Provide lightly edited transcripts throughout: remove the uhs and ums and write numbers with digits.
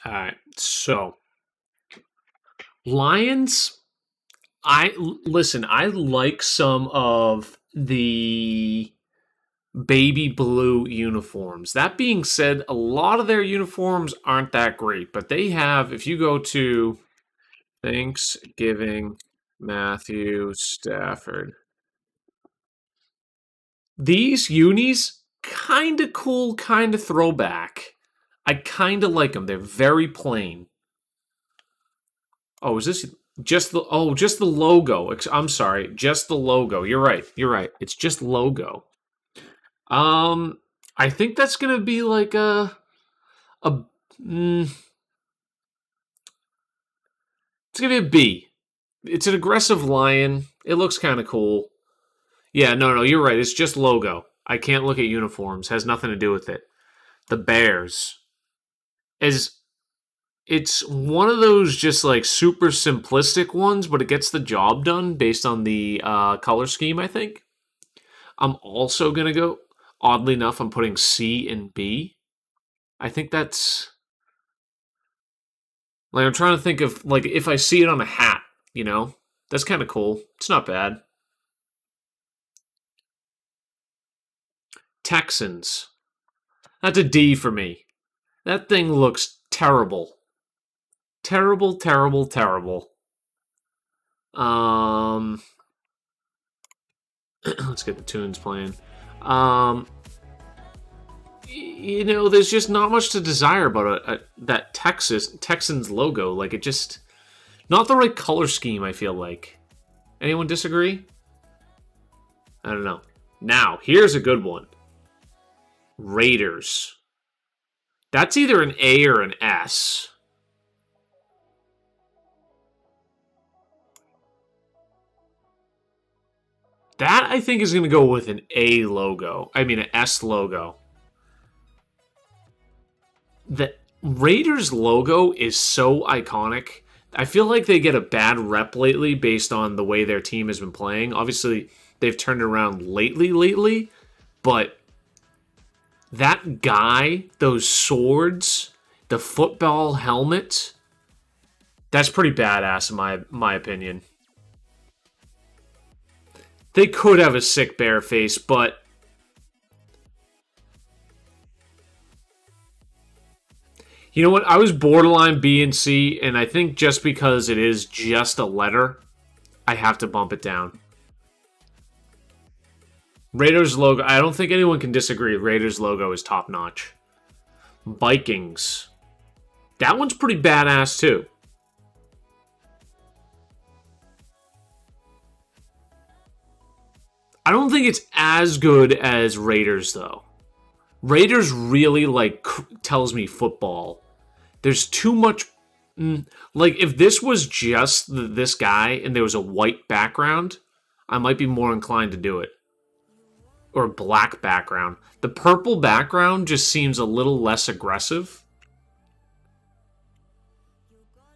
All right. So, Lions, listen, I like some of the baby blue uniforms. That being said, a lot of their uniforms aren't that great, but they have, if you go to Thanksgiving, Matthew Stafford, these unis, kind of cool, kind of throwback. I kind of like them. They're very plain. Oh, is this just the logo? I'm sorry, just the logo. You're right. You're right. It's just logo. I think that's gonna be like a it's gonna be a B. It's an aggressive lion. It looks kind of cool. Yeah, no, you're right. It's just logo. I can't look at uniforms. Has nothing to do with it. The Bears is it's one of those just like super simplistic ones, but it gets the job done based on the color scheme, I think. I'm also going to go, oddly enough, I'm putting C and B. I think that's, like, I'm trying to think of, like, if I see it on a hat, you know? That's kind of cool. It's not bad. Texans. That's a D for me. That thing looks terrible. Terrible, terrible, terrible. Let's get the tunes playing. You know, there's just not much to desire about that Texans logo. Like, it just... Not the right color scheme, I feel like. Anyone disagree? I don't know. Now, here's a good one. Raiders. That's either an A or an S. That, I think, is going to go with an A logo. I mean, an S logo. The Raiders logo is so iconic. I feel like they get a bad rep lately based on the way their team has been playing. Obviously, they've turned it around lately. But that guy, those swords, the football helmet, that's pretty badass in my opinion. They could have a sick bear face, but you know what? I was borderline B and C, and I think just because it is just a letter, I have to bump it down. Raiders logo, I don't think anyone can disagree. Raiders logo is top notch. Vikings. That one's pretty badass too. I don't think it's as good as Raiders, though. Raiders really, like, tells me football. There's too much... Like, if this was just this guy and there was a white background, I might be more inclined to do it. Or a black background. The purple background just seems a little less aggressive.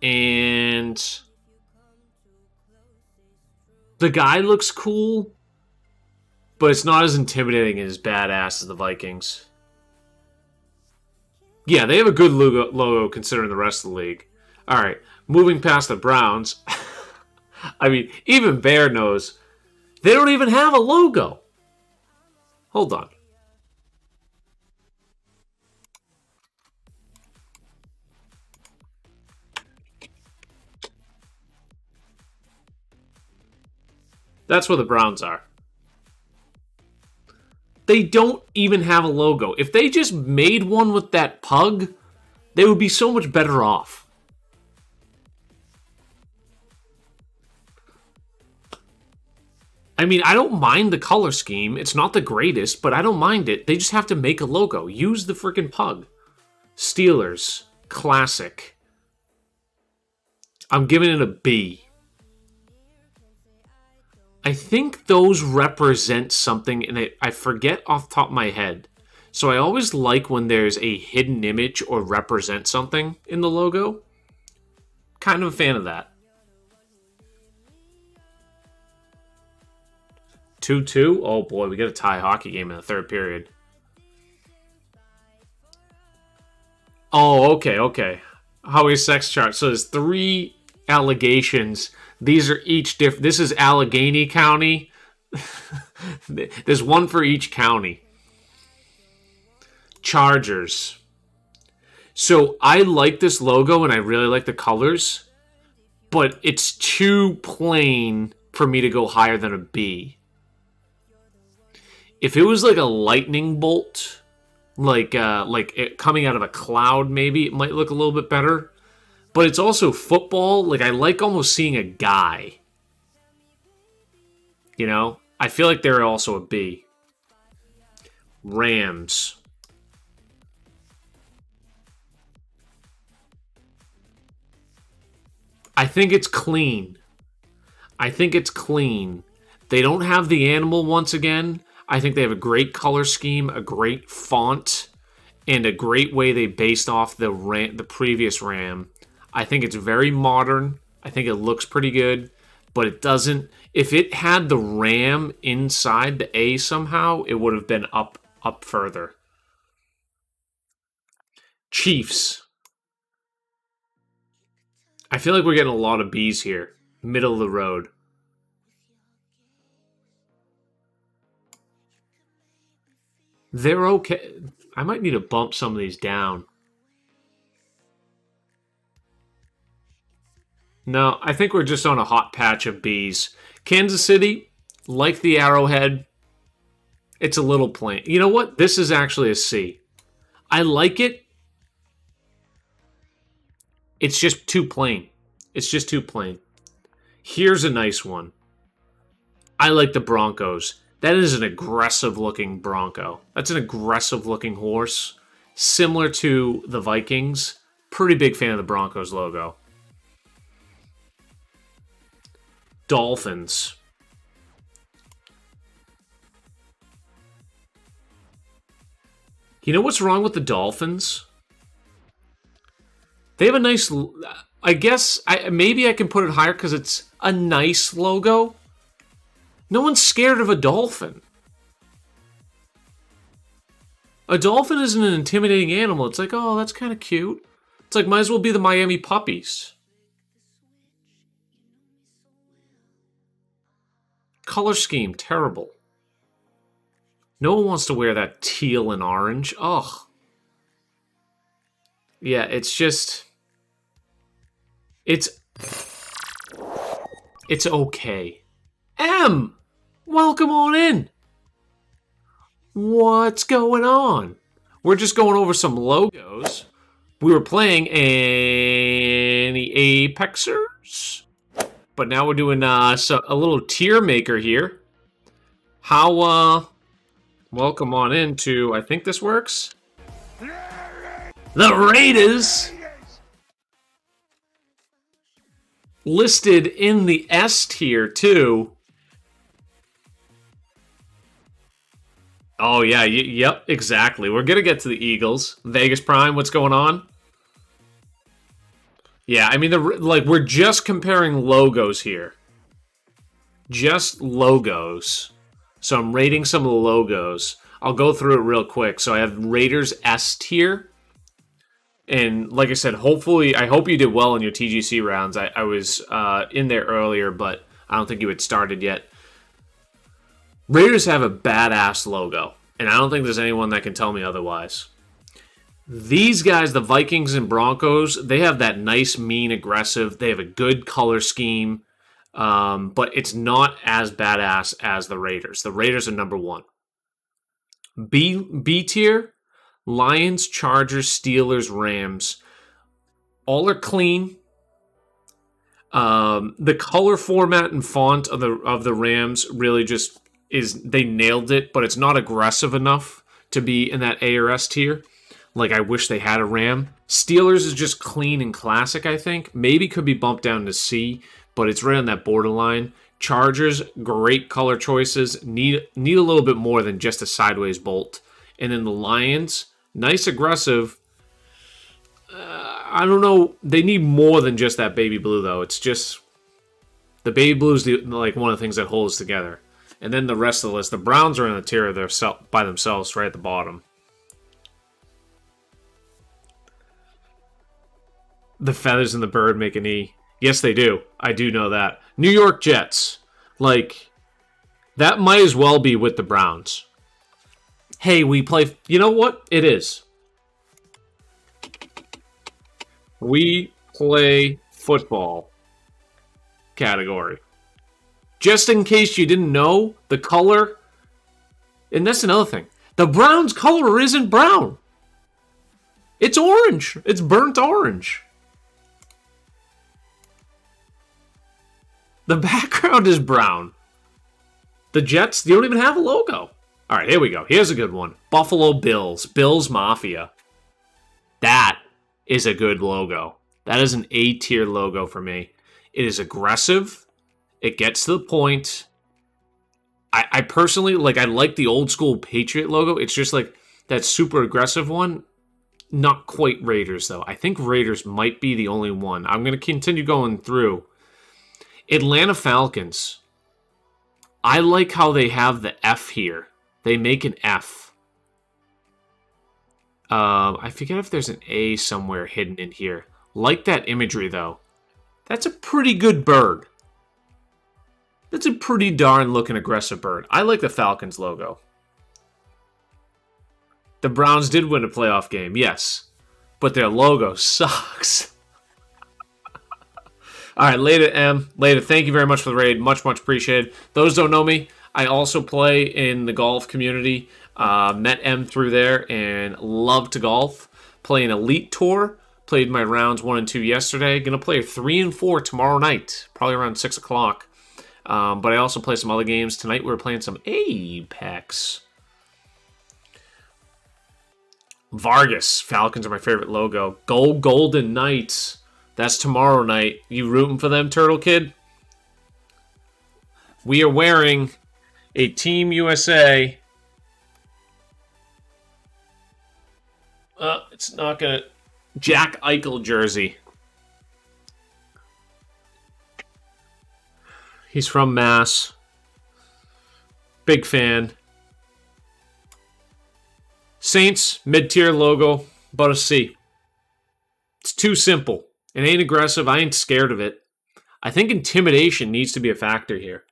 And... the guy looks cool, but it's not as intimidating and as badass as the Vikings. Yeah, they have a good logo considering the rest of the league. All right, moving past the Browns. I mean, even Bear knows they don't even have a logo. Hold on. That's where the Browns are. They don't even have a logo. If they just made one with that pug, they would be so much better off. I mean, I don't mind the color scheme. It's not the greatest, but I don't mind it. They just have to make a logo. Use the freaking pug. Steelers. Classic. I'm giving it a B. I think those represent something, and I forget off the top of my head. So I always like when there's a hidden image or represent something in the logo. Kind of a fan of that. 2-2? Oh boy, we got a tie hockey game in the third period. Oh, okay. Howie's sex chart. So there's 3 allegations. These are each different. This is Allegheny County. There's one for each county. Chargers. So I like this logo and I really like the colors, but it's too plain for me to go higher than a B. If it was like a lightning bolt, like it coming out of a cloud, maybe it might look a little bit better. But it's also football. Like, I like almost seeing a guy. You know? I feel like they're also a B. Rams. I think it's clean. I think it's clean. They don't have the animal once again. I think they have a great color scheme, a great font, and a great way they based off the previous Ram. I think it's very modern. I think it looks pretty good, but it doesn't. If it had the Ram inside the A somehow, it would have been up further. Chiefs. I feel like we're getting a lot of B's here. Middle of the road. They're okay. I might need to bump some of these down. No, I think we're just on a hot patch of B's. Kansas City, like the Arrowhead, it's a little plain. You know what? This is actually a C. I like it. It's just too plain. It's just too plain. Here's a nice one. I like the Broncos. That is an aggressive-looking Bronco. That's an aggressive-looking horse. Similar to the Vikings. Pretty big fan of the Broncos logo. Dolphins. You know what's wrong with the Dolphins? They have a nice... I guess maybe I can put it higher because it's a nice logo. No one's scared of a dolphin. A dolphin isn't an intimidating animal. It's like, oh, that's kind of cute. It's like, might as well be the Miami puppies. Color scheme, terrible. No one wants to wear that teal and orange. Ugh. Yeah, it's just... It's okay. M! Welcome on in. What's going on? We're just going over some logos. We were playing any Apexers, but now we're doing a little Tiermaker here. How, welcome on into, I think this works. The Raiders! Listed in the S tier, too. Oh, yeah, yep, exactly. We're going to get to the Eagles. Vegas Prime, what's going on? Yeah, I mean, we're just comparing logos here. Just logos. So I'm rating some of the logos. I'll go through it real quick. So I have Raiders S tier. And like I said, hopefully, I hope you did well in your TGC rounds. I was in there earlier, but I don't think you had started yet. Raiders have a badass logo, and I don't think there's anyone that can tell me otherwise. These guys, the Vikings and Broncos, they have that nice, mean, aggressive. They have a good color scheme, but it's not as badass as the Raiders. The Raiders are number 1. B tier. Lions, Chargers, Steelers, Rams. All are clean. The color format and font of the Rams really just is, they nailed it, but it's not aggressive enough to be in that A or S tier. Like, I wish they had a Ram. Steelers is just clean and classic, I think. Maybe could be bumped down to C, but it's right on that borderline. Chargers, great color choices. Need a little bit more than just a sideways bolt. And then the Lions, nice aggressive. I don't know. They need more than just that baby blue, though. It's just... The baby blue is like one of the things that holds together. And then the rest of the list. The Browns are in the tier by themselves right at the bottom. The feathers in the bird make an E. Yes, they do. I do know that. New York Jets. Like, that might as well be with the Browns. Hey, we play... You know what? It is. We play football category. Just in case you didn't know, the color... And that's another thing. The Browns' color isn't brown. It's orange. It's burnt orange. The background is brown. The Jets, they don't even have a logo. All right, here we go. Here's a good one. Buffalo Bills. Bills Mafia. That is a good logo. That is an A-tier logo for me. It is aggressive. It gets to the point. I personally, like, I like the old school Patriot logo. It's just like that super aggressive one. Not quite Raiders, though. I think Raiders might be the only one. I'm going to continue going through. Atlanta Falcons. I like how they have the F here. They make an F. I forget if there's an A somewhere hidden in here. Like that imagery, though. That's a pretty good bird. That's a pretty darn looking aggressive bird. I like the Falcons logo. The Browns did win a playoff game, yes. But their logo sucks. All right, Leda M. Leda, thank you very much for the raid. Much, much appreciated. Those don't know me, I also play in the golf community. Met M through there and love to golf. Play an Elite Tour. Played my rounds 1 and 2 yesterday. Going to play 3 and 4 tomorrow night, probably around 6 o'clock. But I also play some other games. Tonight we're playing some Apex. Vargas. Falcons are my favorite logo. Gold Golden Knights. That's tomorrow night. You rooting for them, Turtle Kid? We are wearing a Team USA. It's not going to... Jack Eichel jersey. He's from Mass. Big fan. Saints, mid-tier logo, about a C. It's too simple. It ain't aggressive. I ain't scared of it. I think intimidation needs to be a factor here.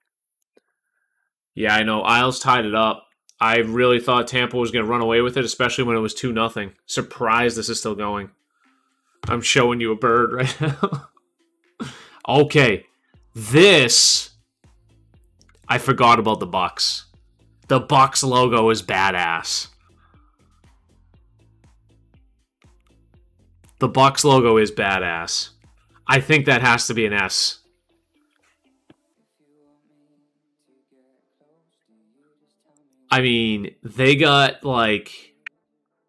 Yeah, I know. Isles tied it up. I really thought Tampa was going to run away with it, especially when it was 2-0. Surprised this is still going. I'm showing you a bird right now. Okay. This, I forgot about the Bucks. The Bucks logo is badass. The Bucks logo is badass. I think that has to be an S. I mean, they got, like...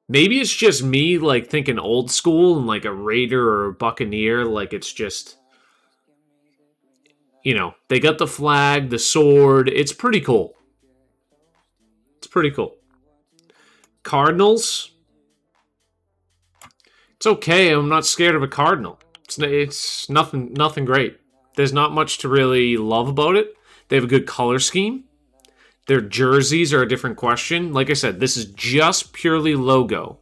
Maybe it's just me, like, thinking old school and, like, a Raider or a Buccaneer. Like, it's just... You know, they got the flag, the sword. It's pretty cool. It's pretty cool. Cardinals. It's okay. I'm not scared of a Cardinal. It's nothing great. There's not much to really love about it. They have a good color scheme. Their jerseys are a different question. Like I said, this is just purely logo.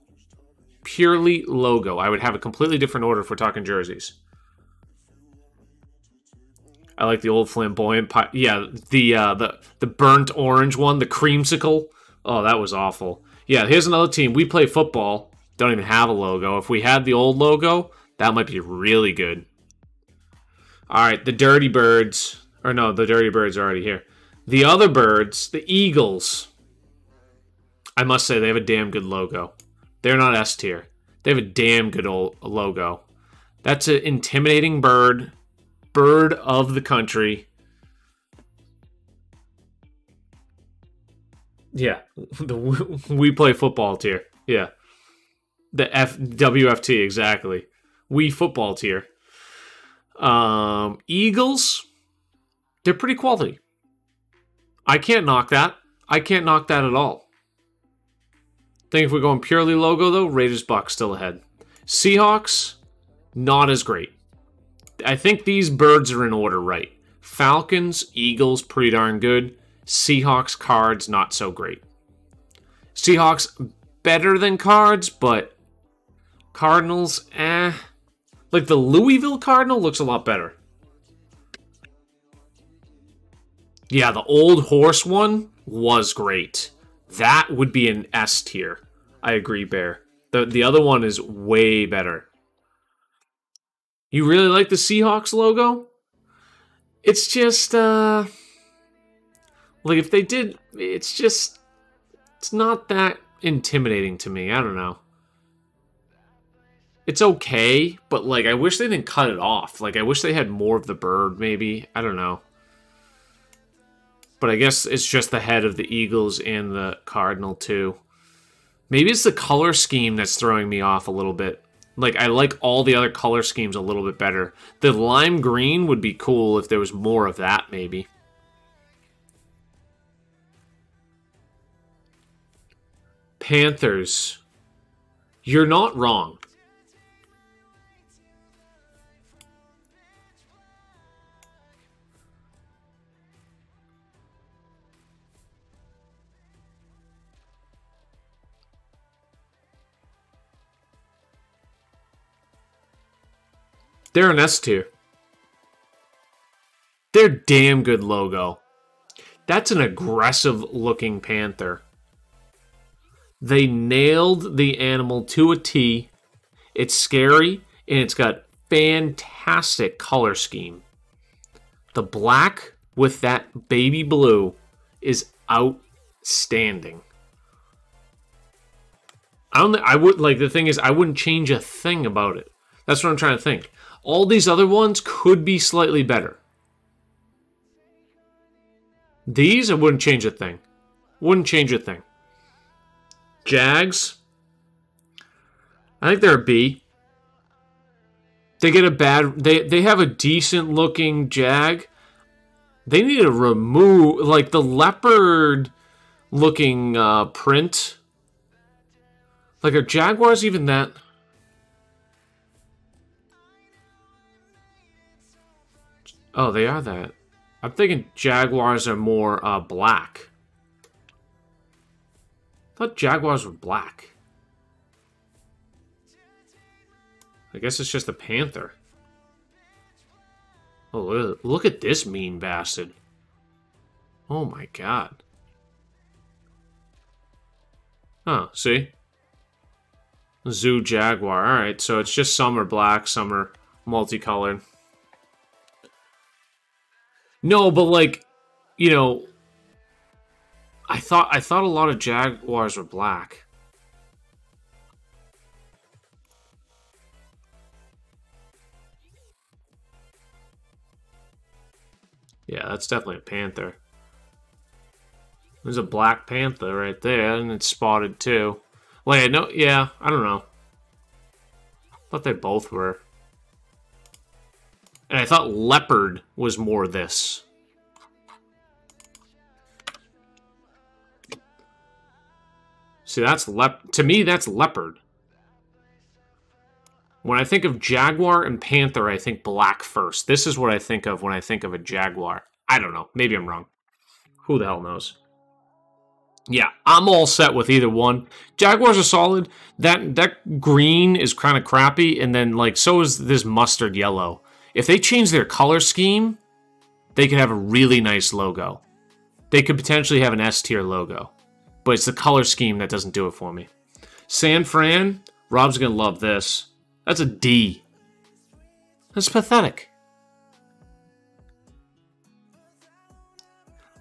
Purely logo. I would have a completely different order if we're talking jerseys. I like the old flamboyant pie. Yeah, the burnt orange one, the creamsicle. Oh, that was awful. Yeah, here's another team. We play football. Don't even have a logo. If we had the old logo, that might be really good. All right, the Dirty Birds. Or no, the Dirty Birds are already here. The other birds, the Eagles. I must say, they have a damn good logo. They're not S tier. They have a damn good old logo. That's an intimidating bird. Bird of the country. Yeah, we play football tier. Yeah, the WFT exactly. We football tier. Eagles, they're pretty quality. I can't knock that. I can't knock that at all. I think if we're going purely logo though, Raiders Bucks still ahead. Seahawks, not as great. I think these birds are in order right. Falcons, Eagles, pretty darn good. Seahawks, Cards, not so great. Seahawks, better than Cards, but Cardinals, eh. Like, the Louisville Cardinal looks a lot better. Yeah, the old horse one was great. That would be an S tier. I agree, Bear. The other one is way better. You really like the Seahawks logo? It's just, like, if they did, it's not that intimidating to me. I don't know. It's okay, but, like, I wish they didn't cut it off. Like, I wish they had more of the bird, maybe. I don't know. But I guess it's just the head of the Eagles and the Cardinal, too. Maybe it's the color scheme that's throwing me off a little bit. Like, I like all the other color schemes a little bit better. The lime green would be cool if there was more of that, maybe. Panthers. You're not wrong. They're an S tier. They're damn good logo. That's an aggressive looking panther. They nailed the animal to a T. It's scary, and it's got fantastic color scheme. The black with that baby blue is outstanding. The thing is, I wouldn't change a thing about it. That's what I'm trying to think. All these other ones could be slightly better. These, I wouldn't change a thing. Wouldn't change a thing. Jags, I think they're a B. They get a bad... They have a decent looking Jag. They need to remove... Like, the leopard looking print. Like, are Jaguars even that... Oh, they are that. I'm thinking Jaguars are more black. I thought Jaguars were black. I guess it's just a panther. Oh, look at this mean bastard. Oh my god. Oh, see? Zoo Jaguar. Alright, so it's just some are black, some are multicolored. No, but like, you know, I thought a lot of Jaguars were black. Yeah, that's definitely a panther. There's a black panther right there, and it's spotted too. Wait, no, yeah, I don't know. I thought they both were. And I thought leopard was more this. See, that's to me, that's leopard. When I think of jaguar and panther, I think black first. This is what I think of when I think of a jaguar. I don't know. Maybe I'm wrong. Who the hell knows? Yeah, I'm all set with either one. Jaguars are solid. That green is kind of crappy, and then like so is this mustard yellow. If they change their color scheme, they could have a really nice logo. They could potentially have an S tier logo. But it's the color scheme that doesn't do it for me. San Fran, Rob's going to love this. That's a D. That's pathetic.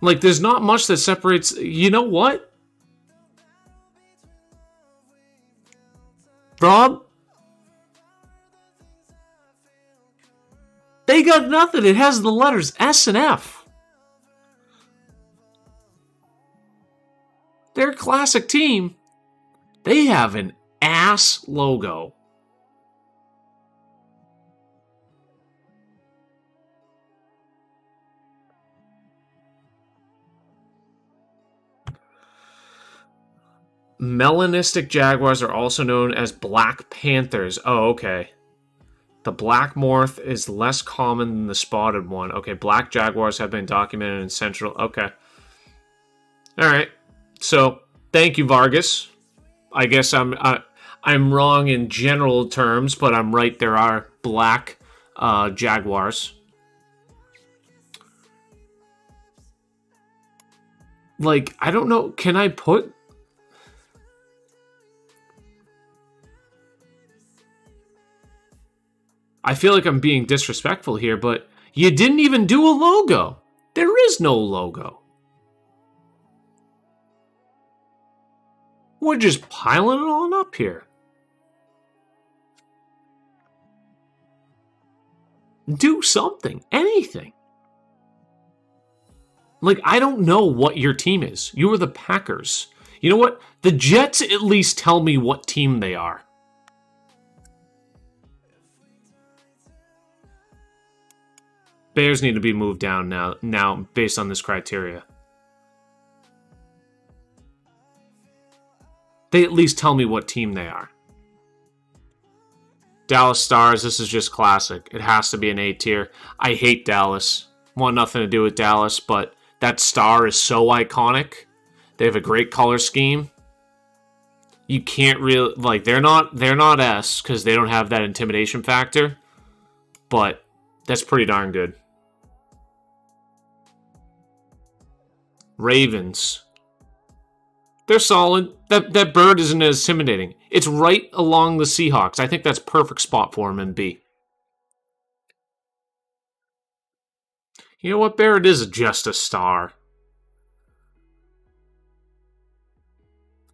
Like, there's not much that separates... You know what? Rob? They got nothing. It has the letters S and F. They're a classic team. They have an ass logo. Melanistic jaguars are also known as black panthers. Oh, okay. The black morph is less common than the spotted one. Okay, black jaguars have been documented in central... Okay. All right. So, thank you, Vargas. I guess I'm I'm wrong in general terms, but I'm right. There are black Jaguars. Like, I don't know. Can I put... I feel like I'm being disrespectful here, but you didn't even do a logo. There is no logo. We're just piling it on up here. Do something. Anything. Like, I don't know what your team is. You are the Packers. You know what? The Jets at least tell me what team they are. Bears need to be moved down now based on this criteria. They at least tell me what team they are. Dallas Stars, this is just classic. It has to be an A tier. I hate Dallas. Want nothing to do with Dallas, but that star is so iconic. They have a great color scheme. You can't really... Like, they're not S because they don't have that intimidation factor. But that's pretty darn good. Ravens. They're solid. That bird isn't as intimidating. It's right along the Seahawks. I think that's perfect spot for him in B. You know what, Bear? It is just a star.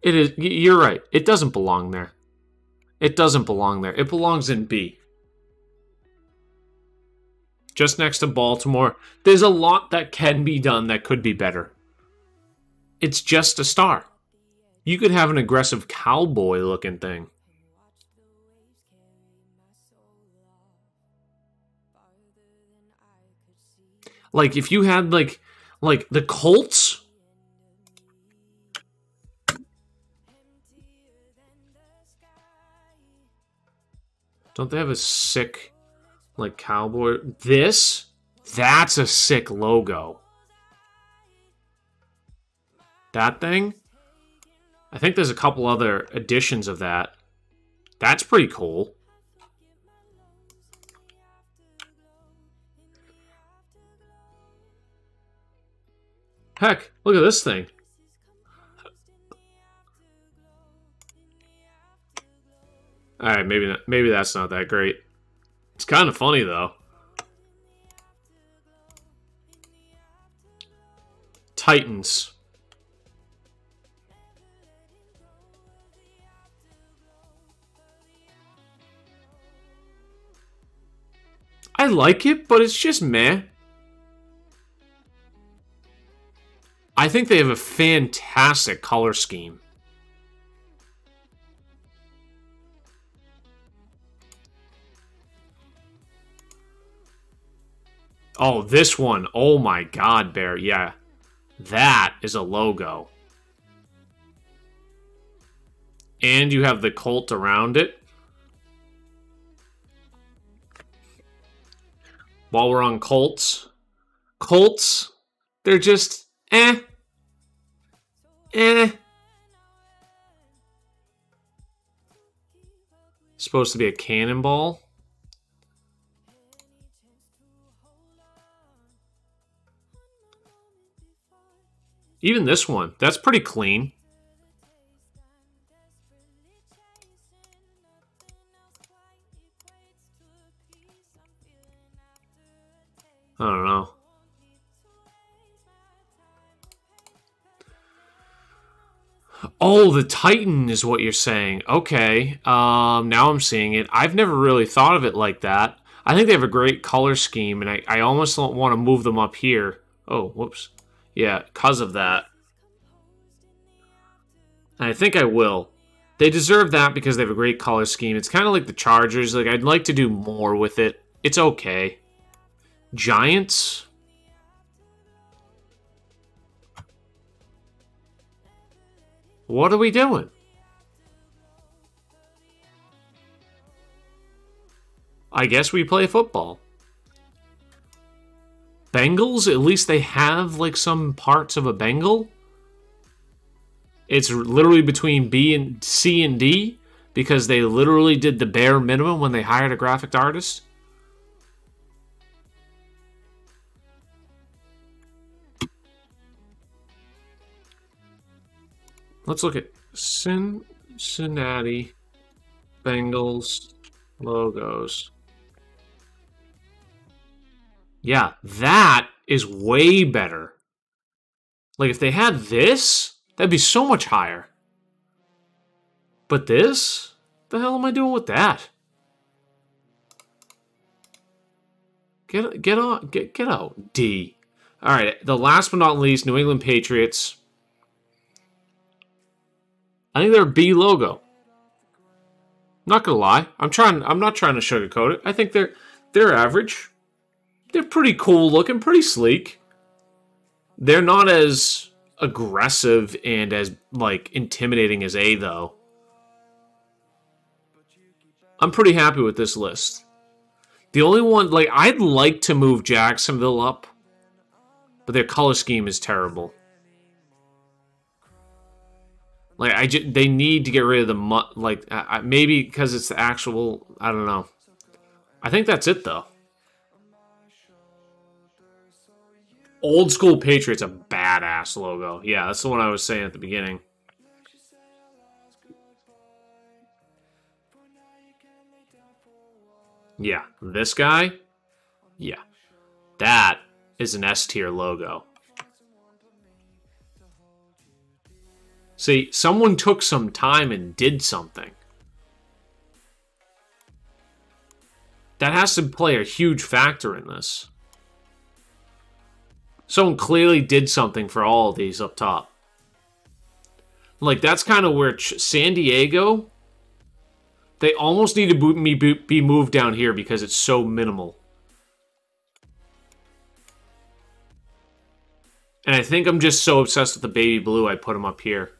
It is. You're right. It doesn't belong there. It doesn't belong there. It belongs in B. Just next to Baltimore. There's a lot that can be done that could be better. It's just a star. You could have an aggressive cowboy-looking thing. Like, if you had, like the Colts... Don't they have a sick, like, cowboy... This? That's a sick logo. That thing? I think there's a couple other editions of that. That's pretty cool. Heck, look at this thing. Alright, maybe that's not that great. It's kind of funny, though. Titans. I like it, but it's just meh. I think they have a fantastic color scheme. Oh, this one. Oh my god, Bear. Yeah. That is a logo. And you have the Colt around it. While we're on Colts. Colts, they're just eh. Supposed to be a cannonball. Even this one, that's pretty clean. I don't know. Oh, the Titan is what you're saying. Okay. Now I'm seeing it. I've never really thought of it like that. I think they have a great color scheme, and I almost don't want to move them up here. Oh, whoops. Yeah, because of that. And I think I will. They deserve that because they have a great color scheme. It's kind of like the Chargers. Like, I'd like to do more with it. It's okay. Giants? What are we doing? I guess we play football. Bengals? At least they have, like, some parts of a Bengal. It's literally between B and C and D. because they literally did the bare minimum when they hired a graphic artist? Let's look at Cincinnati Bengals logos. Yeah, that is way better. Like, if they had this, that'd be so much higher. But this? The hell am I doing with that? Get out, D. All right, the last but not least, New England Patriots. I think they're a B logo. Not gonna lie, I'm not trying to sugarcoat it. I think they're average. They're pretty cool looking, pretty sleek. They're not as aggressive and as like intimidating as A though. I'm pretty happy with this list. The only one, like, I'd like to move Jacksonville up, but their color scheme is terrible. Like, they need to get rid of the like, maybe because it's the actual, I don't know. I think that's it though. Old School Patriots, a badass logo. Yeah, that's the one I was saying at the beginning. Yeah, this guy? Yeah. That is an S-tier logo. See, someone took some time and did something. That has to play a huge factor in this. Someone clearly did something for all of these up top. Like, that's kind of where San Diego, they almost need to be moved down here because it's so minimal. And I think I'm just so obsessed with the baby blue, I put them up here.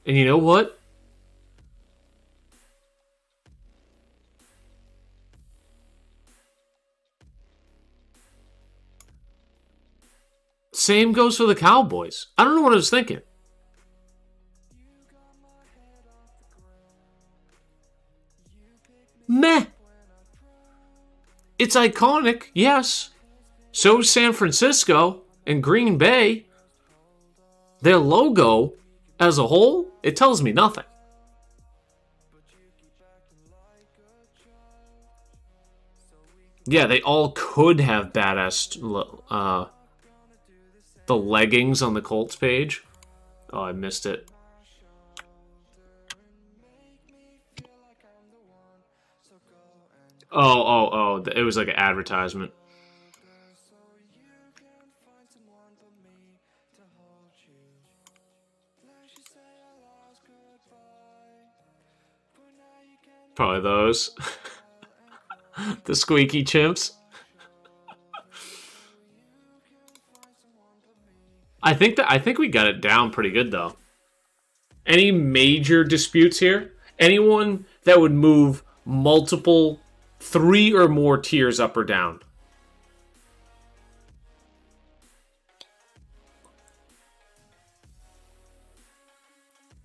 And you know what? Same goes for the Cowboys. I don't know what I was thinking. Meh. It's iconic, yes. So is San Francisco and Green Bay. Their logo, as a whole, it tells me nothing. Yeah, they all could have badass the leggings on the Colts page. Oh, I missed it. Oh, it was like an advertisement. Probably those. The squeaky chimps. I think we got it down pretty good though. Any major disputes here? Anyone that would move multiple 3 or more tiers up or down?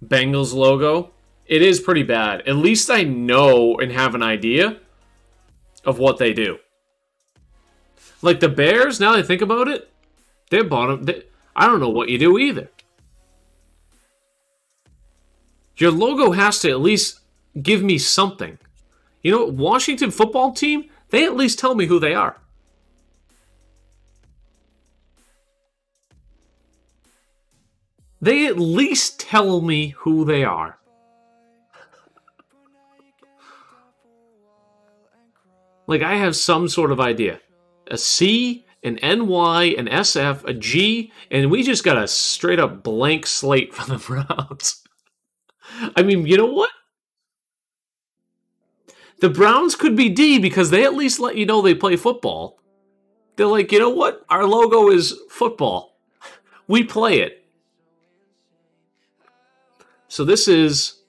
Bengals logo. It is pretty bad. At least I know and have an idea of what they do. Like the Bears, now that I think about it, they're bottom. I don't know what you do either. Your logo has to at least give me something. You know, Washington football team, they at least tell me who they are. They at least tell me who they are. Like, I have some sort of idea. A C, an NY, an SF, a G, and we just got a straight up blank slate from the Browns. I mean, you know what? The Browns could be D because they at least let you know they play football. They're like, you know what? Our logo is football. We play it. So this is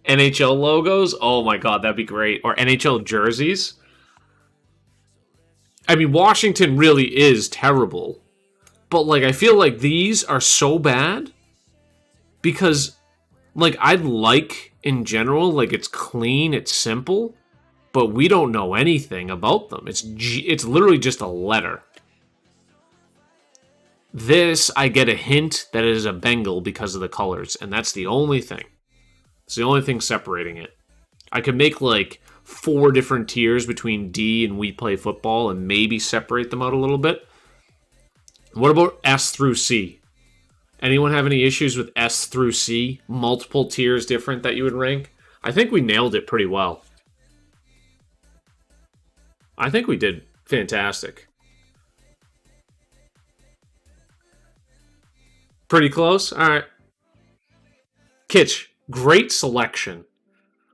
NHL logos. Oh my god, that'd be great. Or NHL jerseys. I mean, Washington really is terrible. But like, I feel like these are so bad Because, like, I'd like, in general, like, it's clean, it's simple, but we don't know anything about them. It's literally just a letter. This, I get a hint that it is a Bengal because of the colors, and that's the only thing. It's the only thing separating it. I could make, like, 4 different tiers between D and We Play Football and maybe separate them out a little bit. What about S through C? Anyone have any issues with S through C? Multiple tiers different that you would rank? I think we nailed it pretty well. I think we did fantastic. Pretty close? All right. Kitch, great selection.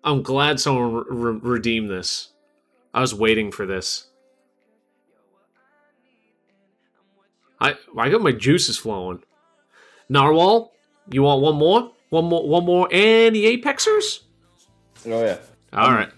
I'm glad someone redeemed this. I was waiting for this. I got my juices flowing. Narwhal, you want one more? One more and the Apexers? Oh, yeah. All right.